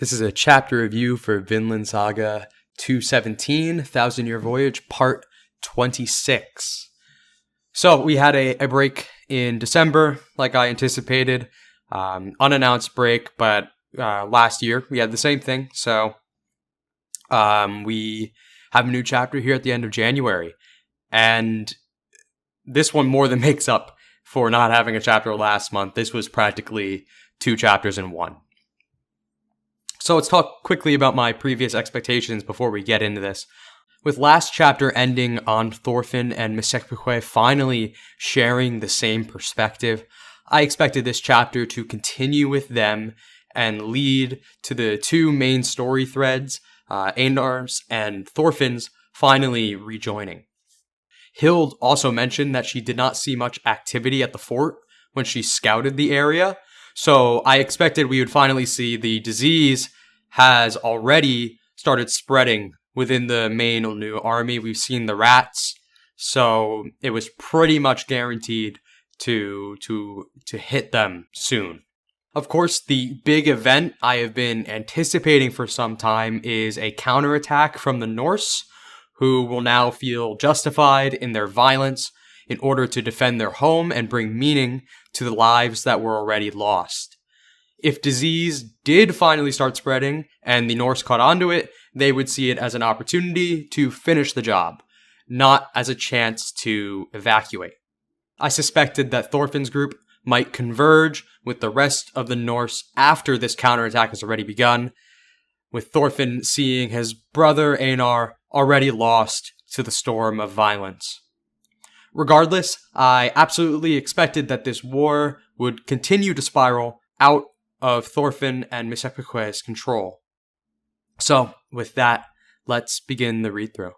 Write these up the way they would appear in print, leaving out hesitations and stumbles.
This is a chapter review for Vinland Saga 217, Thousand Year Voyage, Part 26. So we had a break in December, like I anticipated. Unannounced break, but last year we had the same thing. So we have a new chapter here at the end of January. And this one more than makes up for not having a chapter last month. This was practically 2 chapters in one. So let's talk quickly about my previous expectations before we get into this. With last chapter ending on Thorfinn and Misekbekwe finally sharing the same perspective, I expected this chapter to continue with them and lead to the 2 main story threads, Einar's and Thorfinn's, finally rejoining. Hild also mentioned that she did not see much activity at the fort when she scouted the area, so I expected we would finally see the disease has already started spreading within the main new army. We've seen the rats, so it was pretty much guaranteed to hit them soon. Of course, the big event I have been anticipating for some time is a counterattack from the Norse, who will now feel justified in their violence in order to defend their home and bring meaning to the lives that were already lost. If disease did finally start spreading and the Norse caught onto it, they would see it as an opportunity to finish the job, not as a chance to evacuate. I suspected that Thorfinn's group might converge with the rest of the Norse after this counterattack has already begun, with Thorfinn seeing his brother Einar already lost to the storm of violence. Regardless, I absolutely expected that this war would continue to spiral out of Thorfinn and Misekbekwe's control. So, with that, let's begin the read-through.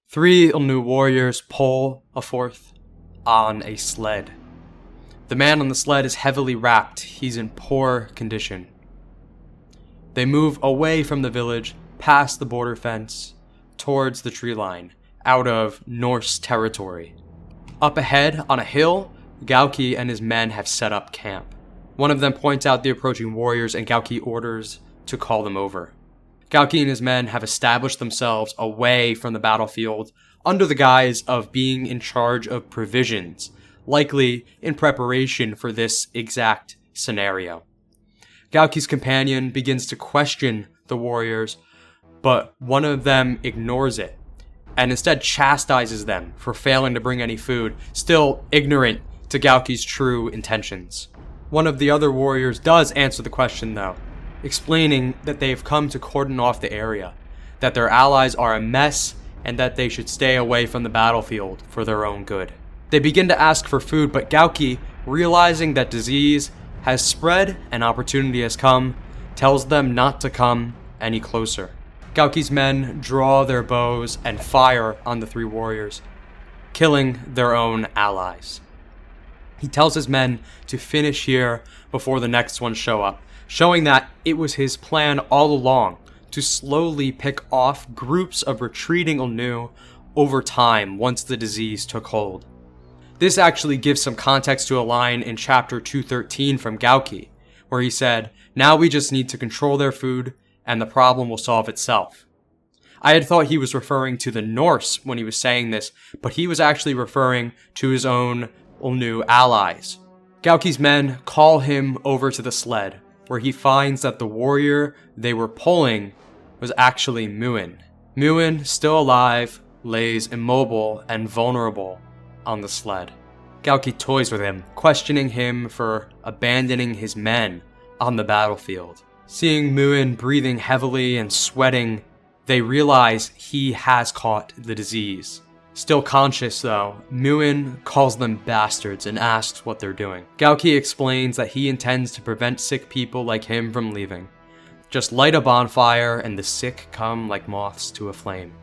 3 new warriors pull a fourth on a sled. The man on the sled is heavily wrapped. He's in poor condition. They move away from the village, past the border fence, towards the tree line, out of Norse territory. Up ahead, on a hill, Gawki and his men have set up camp. One of them points out the approaching warriors, and Gawki orders to call them over. Gawki and his men have established themselves away from the battlefield under the guise of being in charge of provisions, likely in preparation for this exact scenario. Gawki's companion begins to question the warriors, but one of them ignores it and instead chastises them for failing to bring any food, still ignorant to Gawki's true intentions. One of the other warriors does answer the question though, explaining that they've come to cordon off the area, that their allies are a mess, and that they should stay away from the battlefield for their own good. They begin to ask for food, but Gawki, realizing that disease has spread and opportunity has come, tells them not to come any closer. Gawki's men draw their bows and fire on the 3 warriors, killing their own allies. He tells his men to finish here before the next ones show up, showing that it was his plan all along to slowly pick off groups of retreating Ulnu over time once the disease took hold. This actually gives some context to a line in chapter 213 from Gawki, where he said, "Now we just need to control their food, and the problem will solve itself." I had thought he was referring to the Norse when he was saying this, but he was actually referring to his own Ulnu allies. Gawki's men call him over to the sled, where he finds that the warrior they were pulling was actually Muin. Muin, still alive, lays immobile and vulnerable on the sled. Gawki toys with him, questioning him for abandoning his men on the battlefield. Seeing Muin breathing heavily and sweating, they realize he has caught the disease. Still conscious though, Muin calls them bastards and asks what they're doing. Gawki explains that he intends to prevent sick people like him from leaving. Just light a bonfire and the sick come like moths to a flame.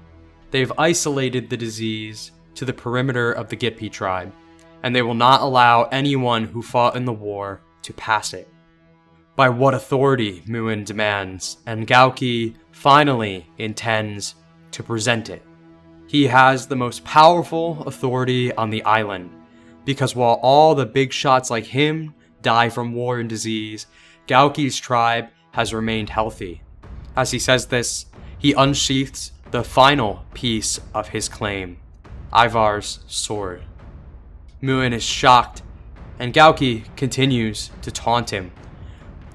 They've isolated the disease to the perimeter of the Gippi tribe, and they will not allow anyone who fought in the war to pass it. By what authority, Muin demands, and Gawki finally intends to present it. He has the most powerful authority on the island, because while all the big shots like him die from war and disease, Gawki's tribe has remained healthy. As he says this, he unsheaths the final piece of his claim, Ivar's sword. Muin is shocked, and Gawki continues to taunt him.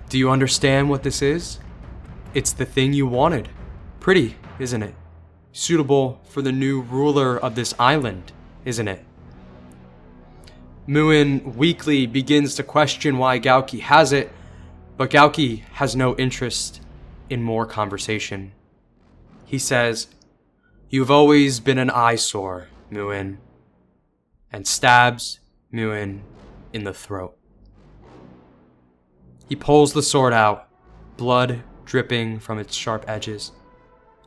Do you understand what this is? It's the thing you wanted. Pretty, isn't it? Suitable for the new ruler of this island, isn't it? Muin weakly begins to question why Gawki has it, but Gawki has no interest in more conversation. He says, "You've always been an eyesore, Muin," and stabs Muin in the throat. He pulls the sword out, blood dripping from its sharp edges.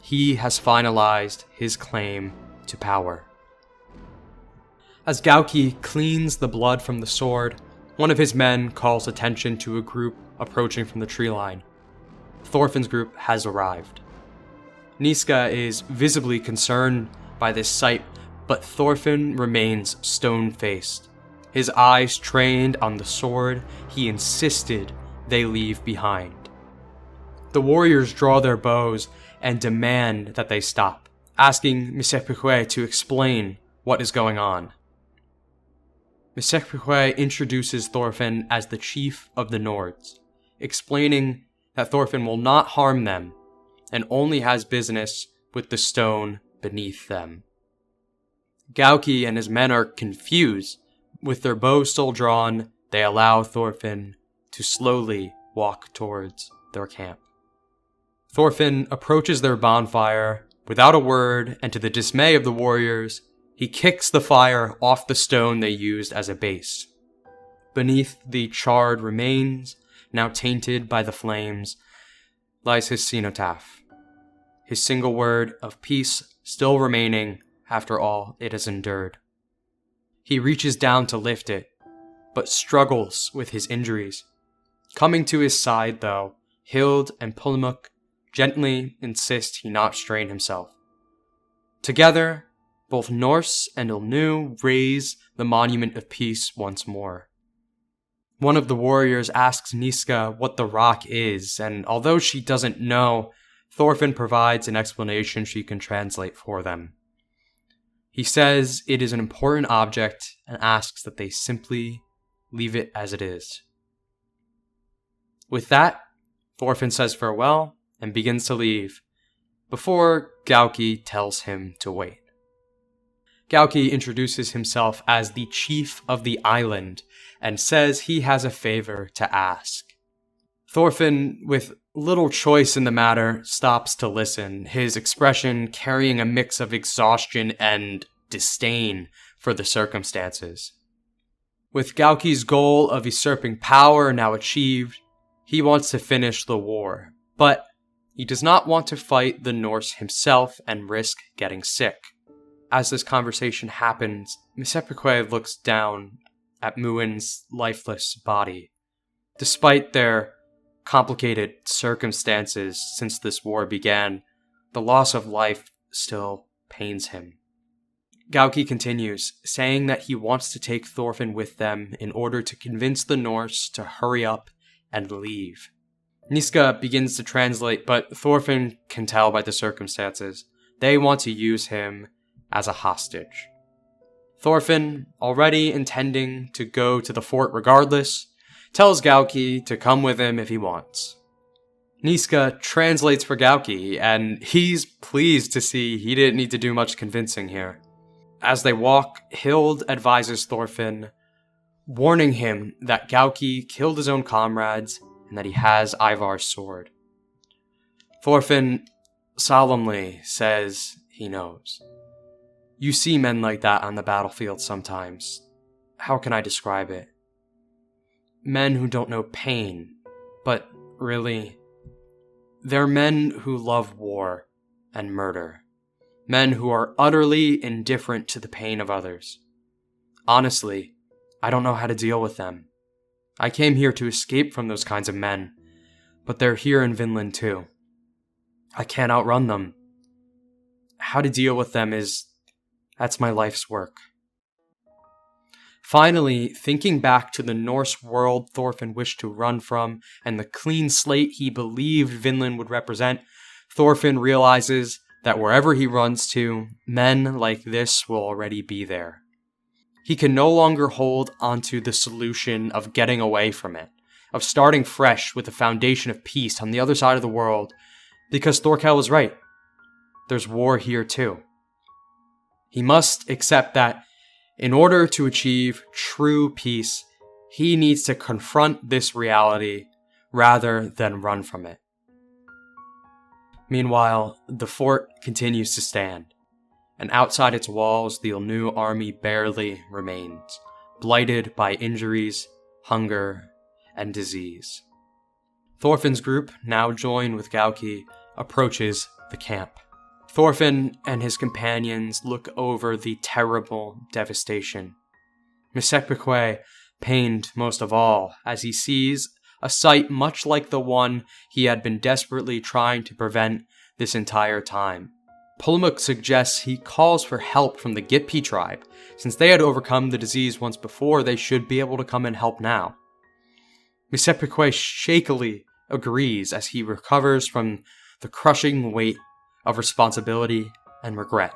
He has finalized his claim to power. As Gawki cleans the blood from the sword, one of his men calls attention to a group approaching from the tree line. Thorfinn's group has arrived. Niska is visibly concerned by this sight, but Thorfinn remains stone-faced. His eyes trained on the sword he insisted they leave behind. The warriors draw their bows and demand that they stop, asking Misekpekwe to explain what is going on. Misekpekwe introduces Thorfinn as the chief of the Nords, explaining that Thorfinn will not harm them and only has business with the stone beneath them. Gawki and his men are confused. With their bows still drawn, they allow Thorfinn to slowly walk towards their camp. Thorfinn approaches their bonfire without a word, and to the dismay of the warriors, he kicks the fire off the stone they used as a base. Beneath the charred remains, now tainted by the flames, lies his cenotaph, his single word of peace still remaining after all it has endured. He reaches down to lift it, but struggles with his injuries. Coming to his side, though, Hild and Pulimuk gently insist he not strain himself. Together, both Norse and Ilnu raise the monument of peace once more. One of the warriors asks Niska what the rock is, and although she doesn't know, Thorfinn provides an explanation she can translate for them. He says it is an important object and asks that they simply leave it as it is. With that, Thorfinn says farewell and begins to leave, before Gawki tells him to wait. Gawki introduces himself as the chief of the island and says he has a favor to ask. Thorfinn, with little choice in the matter, stops to listen, his expression carrying a mix of exhaustion and disdain for the circumstances. With Gawki's goal of usurping power now achieved, he wants to finish the war, but he does not want to fight the Norse himself and risk getting sick. As this conversation happens, Misekpekwe looks down at Muin's lifeless body. Despite their complicated circumstances since this war began, the loss of life still pains him. Gawki continues, saying that he wants to take Thorfinn with them in order to convince the Norse to hurry up and leave. Niska begins to translate, but Thorfinn can tell by the circumstances. They want to use him as a hostage. Thorfinn, already intending to go to the fort regardless, tells Gawki to come with him if he wants. Niska translates for Gawki, and he's pleased to see he didn't need to do much convincing here. As they walk, Hild advises Thorfinn, warning him that Gawki killed his own comrades and that he has Ivar's sword. Thorfinn solemnly says he knows. You see men like that on the battlefield sometimes. How can I describe it? Men who don't know pain, but really, they're men who love war and murder. Men who are utterly indifferent to the pain of others. Honestly, I don't know how to deal with them. I came here to escape from those kinds of men, but they're here in Vinland too. I can't outrun them. How to deal with them that's my life's work. Finally, thinking back to the Norse world Thorfinn wished to run from and the clean slate he believed Vinland would represent, Thorfinn realizes that wherever he runs to, men like this will already be there. He can no longer hold onto the solution of getting away from it, of starting fresh with a foundation of peace on the other side of the world, because Thorkel was right. There's war here too. He must accept that in order to achieve true peace, he needs to confront this reality rather than run from it. Meanwhile, the fort continues to stand, and outside its walls the Ilnu army barely remains, blighted by injuries, hunger, and disease. Thorfinn's group, now joined with Gawki, approaches the camp. Thorfinn and his companions look over the terrible devastation. Misekbekwe pained most of all as he sees a sight much like the one he had been desperately trying to prevent this entire time. Pulamuk suggests he calls for help from the Gitpi tribe. Since they had overcome the disease once before, they should be able to come and help now. Misekbekwe shakily agrees as he recovers from the crushing weight of responsibility and regret.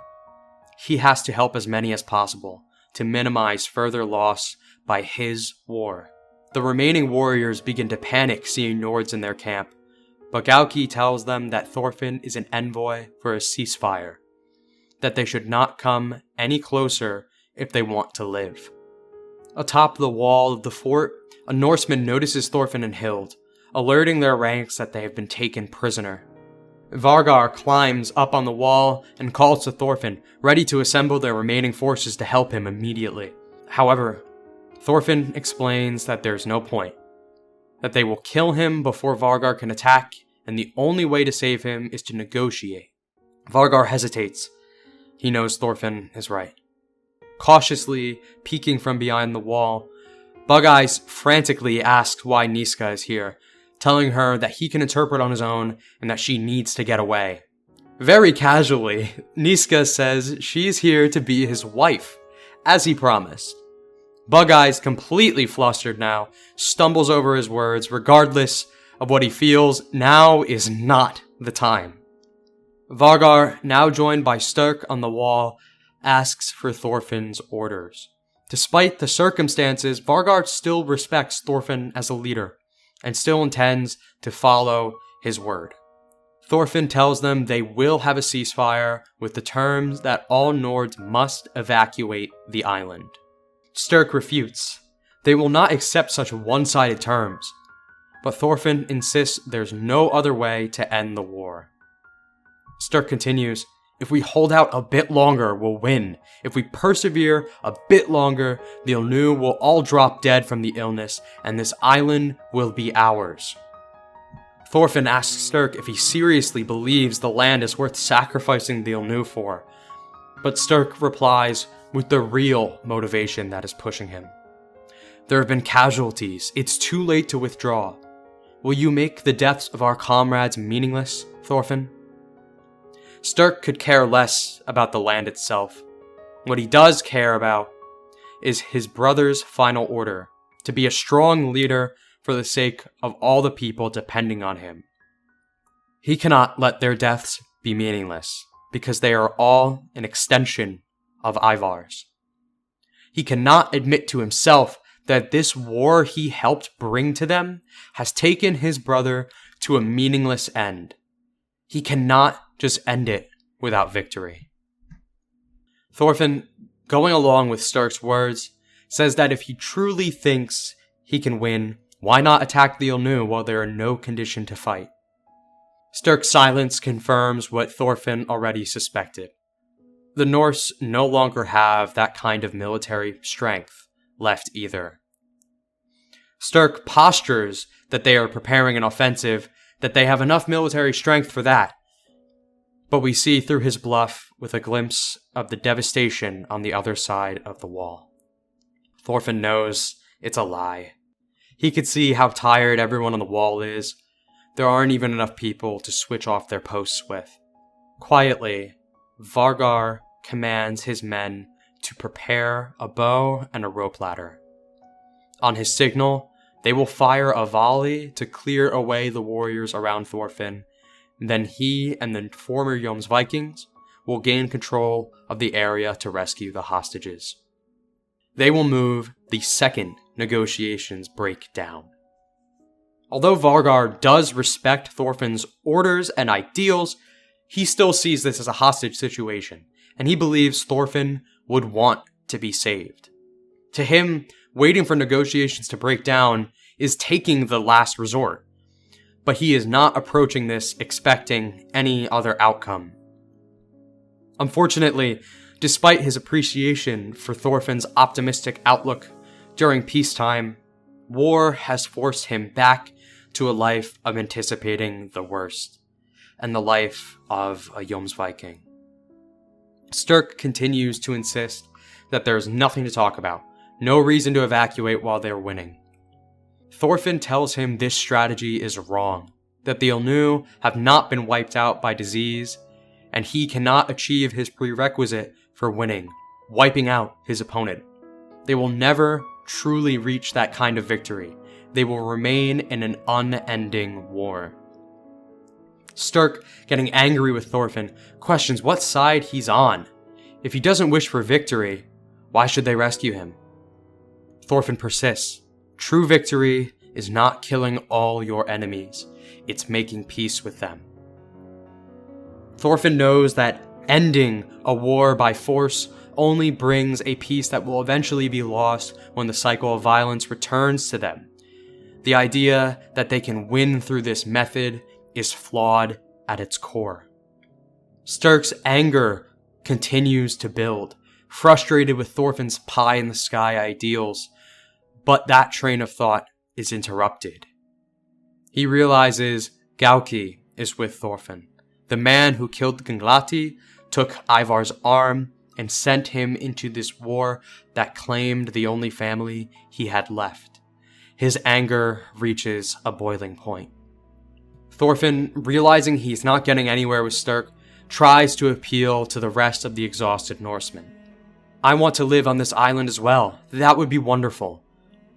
He has to help as many as possible to minimize further loss by his war. The remaining warriors begin to panic seeing Nords in their camp, but Gawki tells them that Thorfinn is an envoy for a ceasefire, that they should not come any closer if they want to live. Atop the wall of the fort, a Norseman notices Thorfinn and Hild, alerting their ranks that they have been taken prisoner. Vargar climbs up on the wall and calls to Thorfinn, ready to assemble their remaining forces to help him immediately. However, Thorfinn explains that there's no point, that they will kill him before Vargar can attack, and the only way to save him is to negotiate. Vargar hesitates. He knows Thorfinn is right. Cautiously peeking from behind the wall, Bug-Eyes frantically asks why Niska is here, telling her that he can interpret on his own and that she needs to get away. Very casually, Niska says she's here to be his wife, as he promised. Bug-Eyes, completely flustered now, stumbles over his words. Regardless of what he feels, now is not the time. Vargar, now joined by Sturk on the wall, asks for Thorfinn's orders. Despite the circumstances, Vargar still respects Thorfinn as a leader, and still intends to follow his word. Thorfinn tells them they will have a ceasefire with the terms that all Nords must evacuate the island. Sturk refutes. They will not accept such one-sided terms, but Thorfinn insists there's no other way to end the war. Sturk continues, if we hold out a bit longer, we'll win. If we persevere a bit longer, the Ilnu will all drop dead from the illness, and this island will be ours. Thorfinn asks Sturk if he seriously believes the land is worth sacrificing the Ilnu for, but Sturk replies with the real motivation that is pushing him. There have been casualties. It's too late to withdraw. Will you make the deaths of our comrades meaningless, Thorfinn? Sturk could care less about the land itself. What he does care about is his brother's final order, to be a strong leader for the sake of all the people depending on him. He cannot let their deaths be meaningless, because they are all an extension of Ivar's. He cannot admit to himself that this war he helped bring to them has taken his brother to a meaningless end. He cannot just end it without victory. Thorfinn, going along with Sturk's words, says that if he truly thinks he can win, why not attack the Ilnu while they're in no condition to fight? Sturk's silence confirms what Thorfinn already suspected. The Norse no longer have that kind of military strength left either. Sturk postures that they are preparing an offensive, that they have enough military strength for that. But we see through his bluff with a glimpse of the devastation on the other side of the wall. Thorfinn knows it's a lie. He could see how tired everyone on the wall is. There aren't even enough people to switch off their posts with. Quietly, Vargar commands his men to prepare a bow and a rope ladder. On his signal, they will fire a volley to clear away the warriors around Thorfinn. Then he and the former Jomsvikings will gain control of the area to rescue the hostages. They will move the second negotiations break down. Although Vargar does respect Thorfinn's orders and ideals, he still sees this as a hostage situation, and he believes Thorfinn would want to be saved. To him, waiting for negotiations to break down is taking the last resort, but he is not approaching this expecting any other outcome. Unfortunately, despite his appreciation for Thorfinn's optimistic outlook during peacetime, war has forced him back to a life of anticipating the worst, and the life of a Jomsviking. Sturk continues to insist that there is nothing to talk about, no reason to evacuate while they're winning. Thorfinn tells him this strategy is wrong, that the Elnu have not been wiped out by disease, and he cannot achieve his prerequisite for winning, wiping out his opponent. They will never truly reach that kind of victory. They will remain in an unending war. Sturk, getting angry with Thorfinn, questions what side he's on. If he doesn't wish for victory, why should they rescue him? Thorfinn persists. True victory is not killing all your enemies, it's making peace with them. Thorfinn knows that ending a war by force only brings a peace that will eventually be lost when the cycle of violence returns to them. The idea that they can win through this method is flawed at its core. Sturk's anger continues to build, frustrated with Thorfinn's pie-in-the-sky ideals, but that train of thought is interrupted. He realizes Gawki is with Thorfinn. The man who killed the Ganglati took Ivar's arm and sent him into this war that claimed the only family he had left. His anger reaches a boiling point. Thorfinn, realizing he's not getting anywhere with Sturk, tries to appeal to the rest of the exhausted Norsemen. I want to live on this island as well. That would be wonderful.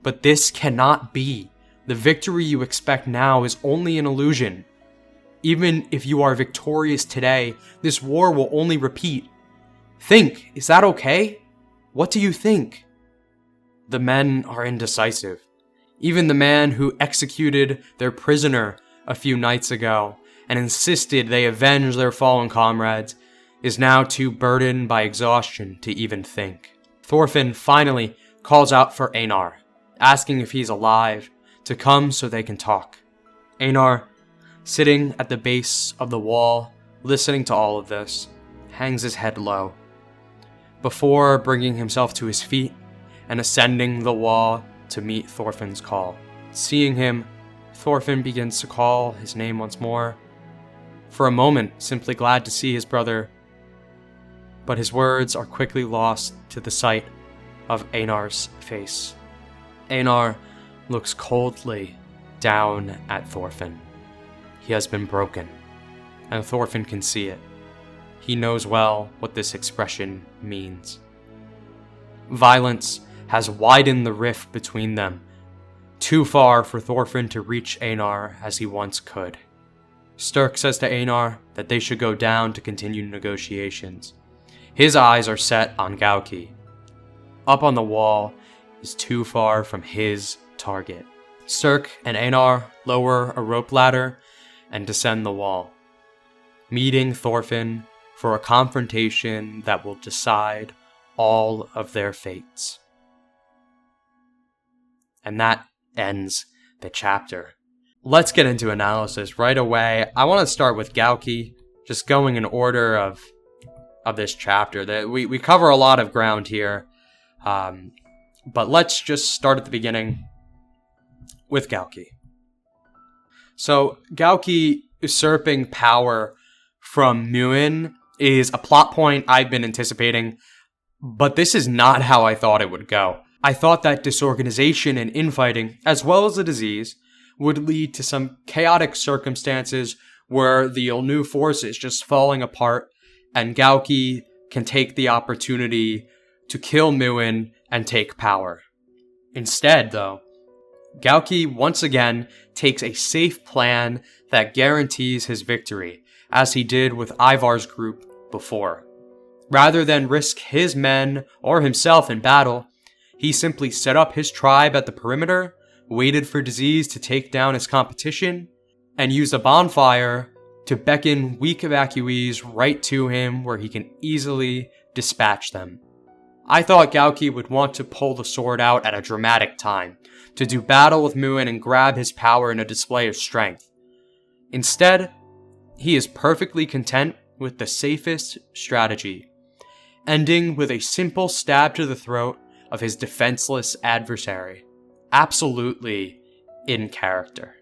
But this cannot be. The victory you expect now is only an illusion. Even if you are victorious today, this war will only repeat. Think, is that okay? What do you think? The men are indecisive. Even the man who executed their prisoner a few nights ago and insisted they avenge their fallen comrades is now too burdened by exhaustion to even think. Thorfinn finally calls out for Einar, asking if he's alive, to come so they can talk. Einar, sitting at the base of the wall, listening to all of this, hangs his head low, before bringing himself to his feet and ascending the wall to meet Thorfinn's call. Seeing him, Thorfinn begins to call his name once more, for a moment simply glad to see his brother, but his words are quickly lost to the sight of Einar's face. Einar looks coldly down at Thorfinn. He has been broken, and Thorfinn can see it. He knows well what this expression means. Violence has widened the rift between them, too far for Thorfinn to reach Einar as he once could. Sturk says to Einar that they should go down to continue negotiations. His eyes are set on Gawki. Up on the wall is too far from his target. Sturk and Einar lower a rope ladder and descend the wall, meeting Thorfinn for a confrontation that will decide all of their fates. And that ends the chapter. Let's get into analysis right away. I want to start with Gawki, just going in order of this chapter. We cover a lot of ground here, but let's just start at the beginning with Gawki. So Gawki usurping power from Muin is a plot point I've been anticipating, but this is not how I thought it would go. I thought that disorganization and infighting, as well as a disease, would lead to some chaotic circumstances where the Elnu force is just falling apart, and Gawki can take the opportunity to kill Muin and take power. Instead, though, Gawki once again takes a safe plan that guarantees his victory, as he did with Ivar's group before. Rather than risk his men or himself in battle, he simply set up his tribe at the perimeter, waited for disease to take down his competition, and used a bonfire to beckon weak evacuees right to him where he can easily dispatch them. I thought Gawki would want to pull the sword out at a dramatic time, to do battle with Muin and grab his power in a display of strength. Instead, he is perfectly content with the safest strategy, ending with a simple stab to the throat of his defenseless adversary. Absolutely in character.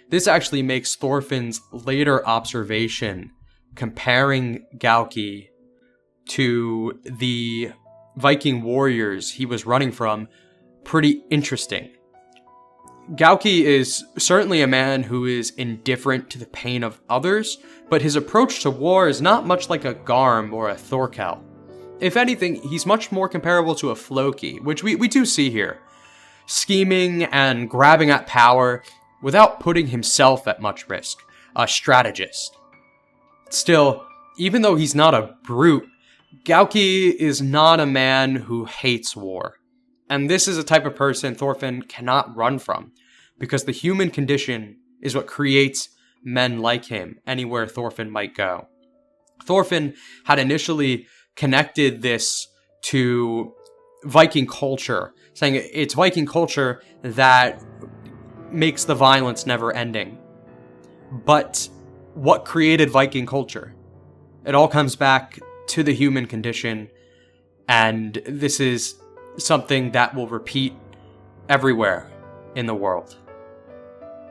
This actually makes Thorfinn's later observation comparing Gawki to the Viking warriors he was running from pretty interesting. Gawki is certainly a man who is indifferent to the pain of others, but his approach to war is not much like a Garm or a Thorkel. If anything, he's much more comparable to a Floki, which we do see here, scheming and grabbing at power without putting himself at much risk, a strategist. Still, even though he's not a brute, Gawki is not a man who hates war. And this is a type of person Thorfinn cannot run from, because the human condition is what creates men like him anywhere Thorfinn might go. Thorfinn had initially connected this to Viking culture, saying it's Viking culture that makes the violence never ending. But what created Viking culture? It all comes back to the human condition, and this is something that will repeat everywhere in the world.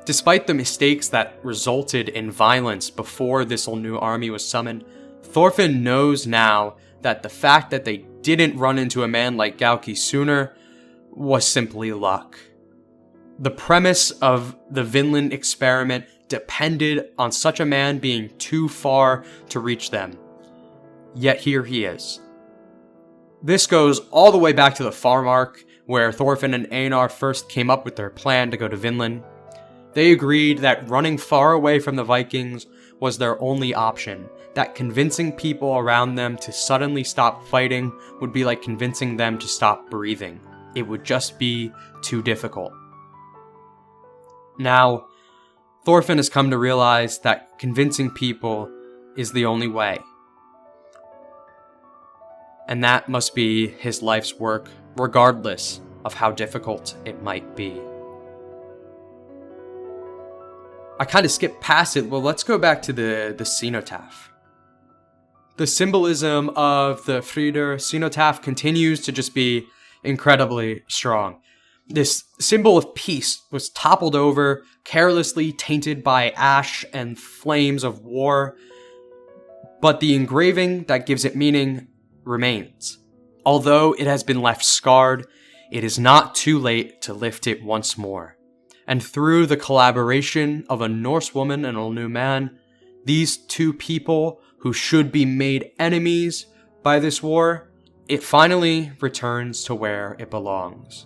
Despite the mistakes that resulted in violence before this new army was summoned, Thorfinn knows now that the fact that they didn't run into a man like Gawki sooner was simply luck. The premise of the Vinland experiment depended on such a man being too far to reach them. Yet here he is. This goes all the way back to the farm arc, where Thorfinn and Einar first came up with their plan to go to Vinland. They agreed that running far away from the Vikings was their only option, that convincing people around them to suddenly stop fighting would be like convincing them to stop breathing. It would just be too difficult. Now, Thorfinn has come to realize that convincing people is the only way. And that must be his life's work, regardless of how difficult it might be. I kind of skipped past it. Well, let's go back to the cenotaph. The symbolism of the Frieder cenotaph continues to just be incredibly strong. This symbol of peace was toppled over, carelessly tainted by ash and flames of war, but the engraving that gives it meaning remains. Although it has been left scarred, it is not too late to lift it once more. And through the collaboration of a Norse woman and a new man, these two people who should be made enemies by this war, it finally returns to where it belongs.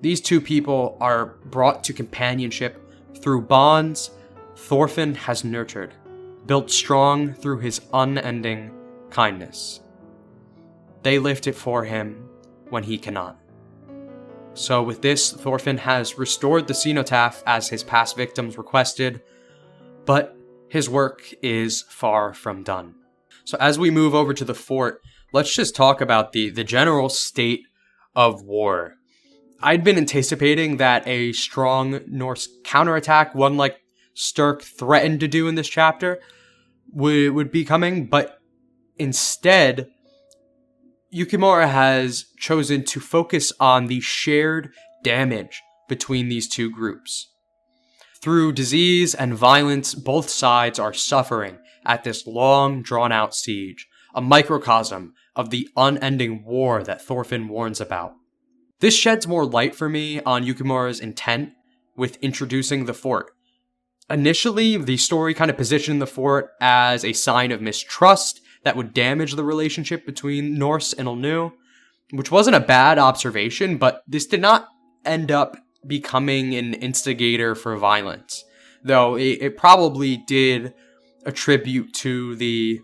These two people are brought to companionship through bonds Thorfinn has nurtured, built strong through his unending kindness. They lift it for him when he cannot. So with this, Thorfinn has restored the cenotaph as his past victims requested, but his work is far from done. So as we move over to the fort, let's just talk about the general state of war. I'd been anticipating that a strong Norse counterattack, one like Sturk threatened to do in this chapter, would be coming, but instead, Yukimura has chosen to focus on the shared damage between these two groups. Through disease and violence, both sides are suffering at this long, drawn-out siege, a microcosm of the unending war that Thorfinn warns about. This sheds more light for me on Yukimura's intent with introducing the fort. Initially, the story kind of positioned the fort as a sign of mistrust that would damage the relationship between Norse and Ulnu, which wasn't a bad observation, but this did not end up becoming an instigator for violence, though it probably did attribute to the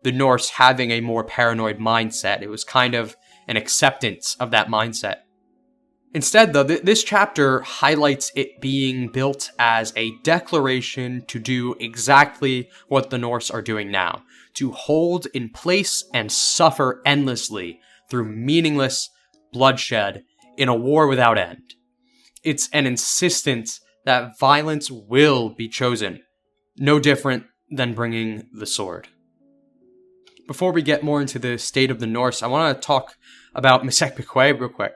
Norse having a more paranoid mindset. It was kind of an acceptance of that mindset. Instead, though, this chapter highlights it being built as a declaration to do exactly what the Norse are doing now, to hold in place and suffer endlessly through meaningless bloodshed in a war without end. It's an insistence that violence will be chosen, no different than bringing the sword. Before we get more into the state of the Norse, I want to talk about Msekbekwe real quick.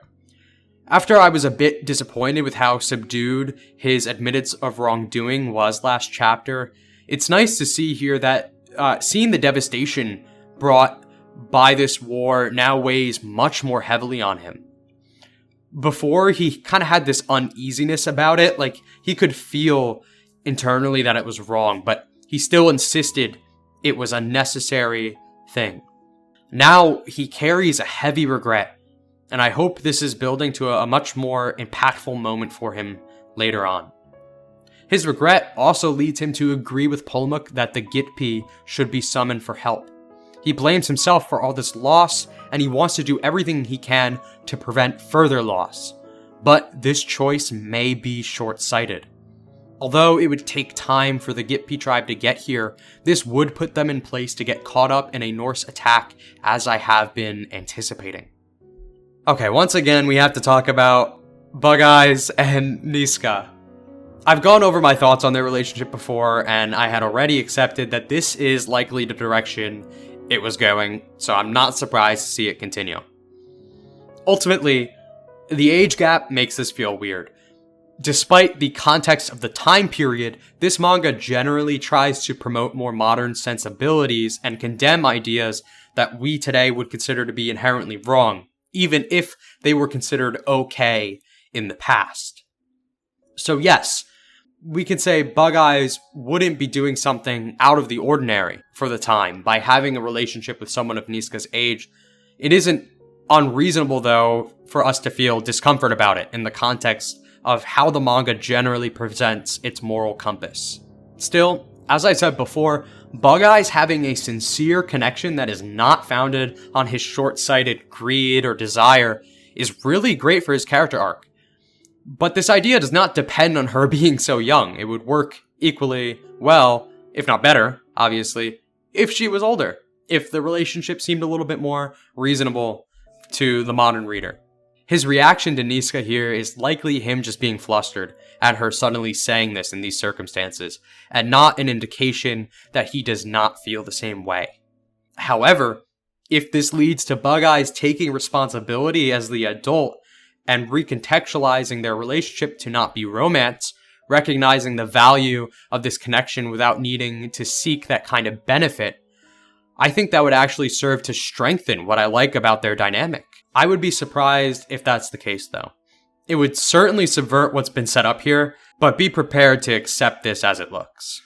After I was a bit disappointed with how subdued his admittance of wrongdoing was last chapter, it's nice to see here that seeing the devastation brought by this war now weighs much more heavily on him. Before, he kind of had this uneasiness about it, like he could feel internally that it was wrong, but he still insisted it was a necessary thing. Now he carries a heavy regret, and I hope this is building to a much more impactful moment for him later on. His regret also leads him to agree with Polmuk that the Gitpi should be summoned for help. He blames himself for all this loss, and he wants to do everything he can to prevent further loss. But this choice may be short-sighted. Although it would take time for the Gitpi tribe to get here, this would put them in place to get caught up in a Norse attack, as I have been anticipating. Okay, once again, we have to talk about Bug Eyes and Niska. I've gone over my thoughts on their relationship before, and I had already accepted that this is likely the direction it was going, so I'm not surprised to see it continue. Ultimately, the age gap makes this feel weird. Despite the context of the time period, this manga generally tries to promote more modern sensibilities and condemn ideas that we today would consider to be inherently wrong, even if they were considered okay in the past. So yes, we can say Bug Eyes wouldn't be doing something out of the ordinary for the time by having a relationship with someone of Niska's age. It isn't unreasonable, though, for us to feel discomfort about it in the context of how the manga generally presents its moral compass. Still, as I said before, Bug Eyes having a sincere connection that is not founded on his short-sighted greed or desire is really great for his character arc. But this idea does not depend on her being so young. It would work equally well, if not better, obviously, if she was older, if the relationship seemed a little bit more reasonable to the modern reader. His reaction to Niska here is likely him just being flustered at her suddenly saying this in these circumstances, and not an indication that he does not feel the same way. However, if this leads to Bug Eyes taking responsibility as the adult and recontextualizing their relationship to not be romance, recognizing the value of this connection without needing to seek that kind of benefit, I think that would actually serve to strengthen what I like about their dynamic. I would be surprised if that's the case, though. It would certainly subvert what's been set up here, but be prepared to accept this as it looks.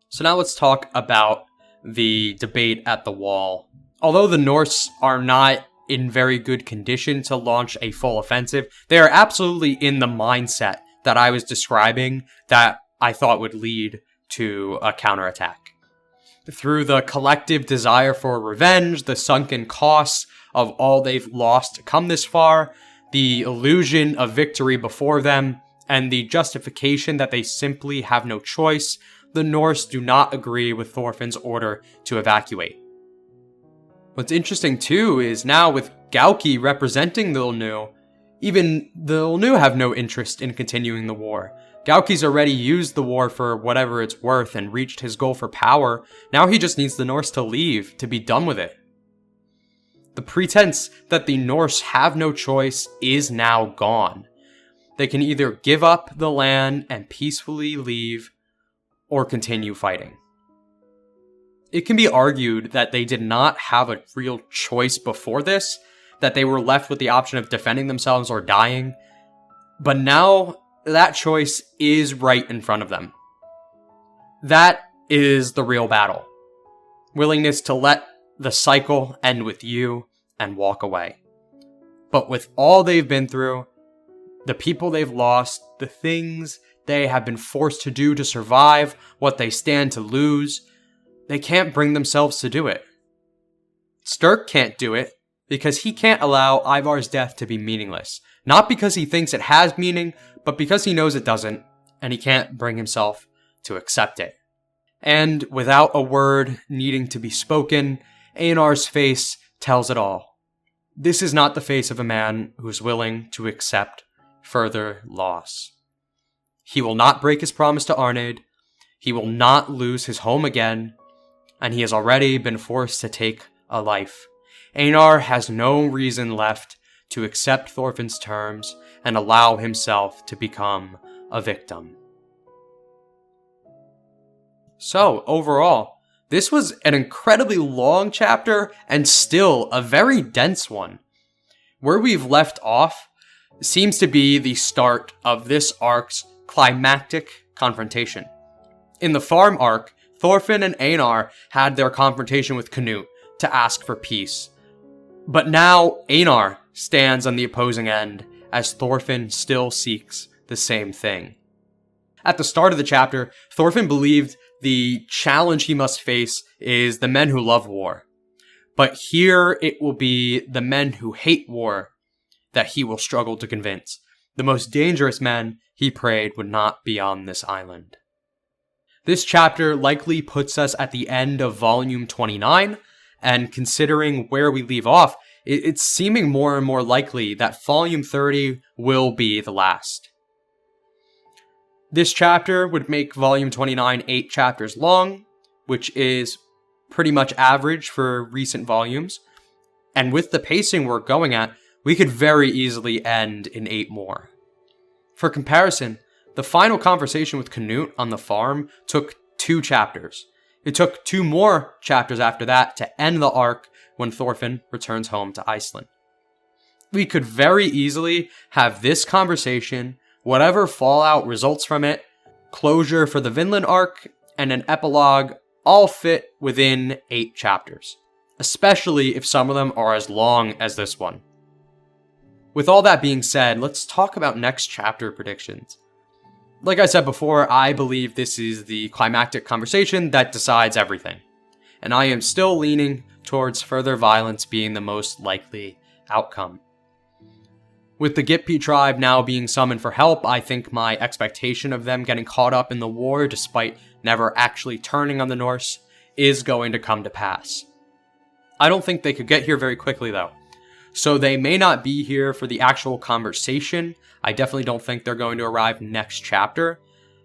So now let's talk about the debate at the wall. Although the Norse are not in very good condition to launch a full offensive, they are absolutely in the mindset that I was describing that I thought would lead to a counterattack. Through the collective desire for revenge, the sunken costs of all they've lost to come this far, the illusion of victory before them, and the justification that they simply have no choice, the Norse do not agree with Thorfinn's order to evacuate. What's interesting too is now with Gawki representing the Ulnu, even the Ulnu have no interest in continuing the war. Gawki's already used the war for whatever it's worth and reached his goal for power. Now he just needs the Norse to leave, to be done with it. The pretense that the Norse have no choice is now gone. They can either give up the land and peacefully leave, or continue fighting. It can be argued that they did not have a real choice before this, that they were left with the option of defending themselves or dying, but now that choice is right in front of them. That is the real battle. Willingness to let the cycle end with you and walk away. But with all they've been through, the people they've lost, the things they have been forced to do to survive, what they stand to lose, they can't bring themselves to do it. Sturk can't do it because he can't allow Ivar's death to be meaningless. Not because he thinks it has meaning, but because he knows it doesn't, and he can't bring himself to accept it. And without a word needing to be spoken, Einar's face tells it all. This is not the face of a man who's willing to accept further loss. He will not break his promise to Arnheid, he will not lose his home again, and he has already been forced to take a life. Einar has no reason left to accept Thorfinn's terms and allow himself to become a victim. So, overall, this was an incredibly long chapter and still a very dense one. Where we've left off seems to be the start of this arc's climactic confrontation. In the farm arc, Thorfinn and Einar had their confrontation with Canute to ask for peace. But now Einar stands on the opposing end as Thorfinn still seeks the same thing. At the start of the chapter, Thorfinn believed the challenge he must face is the men who love war. But here it will be the men who hate war that he will struggle to convince. The most dangerous men, he prayed, would not be on this island. This chapter likely puts us at the end of volume 29, and considering where we leave off, it's seeming more and more likely that volume 30 will be the last. This chapter would make volume 29 8 chapters long, which is pretty much average for recent volumes. And with the pacing we're going at, we could very easily end in 8 more. For comparison, the final conversation with Canute on the farm took 2 chapters. It took 2 more chapters after that to end the arc when Thorfinn returns home to Iceland. We could very easily have this conversation, whatever fallout results from it, closure for the Vinland arc, and an epilogue all fit within 8 chapters, especially if some of them are as long as this one. With all that being said, let's talk about next chapter predictions. Like I said before, I believe this is the climactic conversation that decides everything, and I am still leaning towards further violence being the most likely outcome. With the Gippi tribe now being summoned for help, I think my expectation of them getting caught up in the war despite never actually turning on the Norse is going to come to pass. I don't think they could get here very quickly though, so they may not be here for the actual conversation. I definitely don't think they're going to arrive next chapter,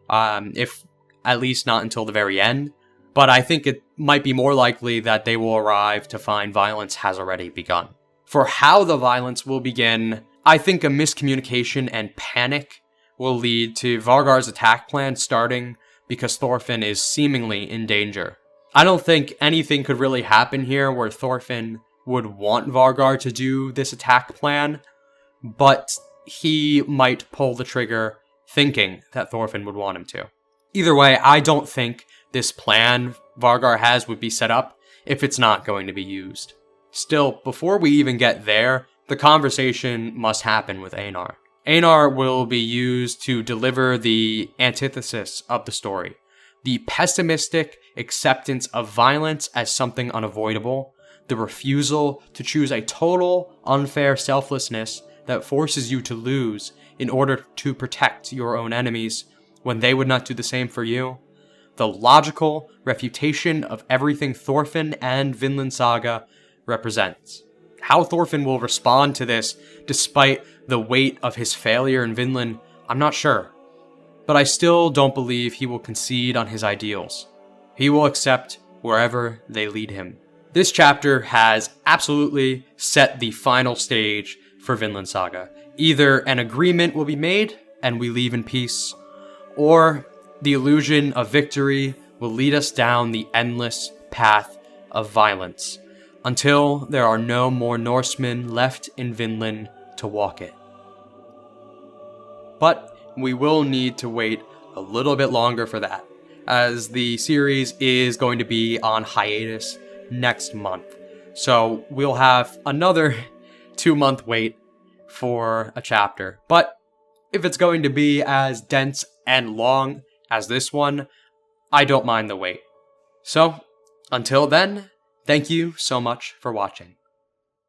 if at least not until the very end, but I think it might be more likely that they will arrive to find violence has already begun. For how the violence will begin, I think a miscommunication and panic will lead to Vargar's attack plan starting because Thorfinn is seemingly in danger. I don't think anything could really happen here where Thorfinn would want Vargar to do this attack plan, but he might pull the trigger thinking that Thorfinn would want him to. Either way, I don't think this plan Vargar has would be set up if it's not going to be used. Still, before we even get there, the conversation must happen with Einar. Einar will be used to deliver the antithesis of the story. The pessimistic acceptance of violence as something unavoidable. The refusal to choose a total, unfair selflessness that forces you to lose in order to protect your own enemies when they would not do the same for you. The logical refutation of everything Thorfinn and Vinland Saga represents. How Thorfinn will respond to this, despite the weight of his failure in Vinland, I'm not sure. But I still don't believe he will concede on his ideals. He will accept wherever they lead him. This chapter has absolutely set the final stage for Vinland Saga. Either an agreement will be made and we leave in peace, or the illusion of victory will lead us down the endless path of violence, until there are no more Norsemen left in Vinland to walk it. But we will need to wait a little bit longer for that, as the series is going to be on hiatus next month. So we'll have another 2-month wait for a chapter. But if it's going to be as dense and long as this one, I don't mind the wait. So, until then, thank you so much for watching.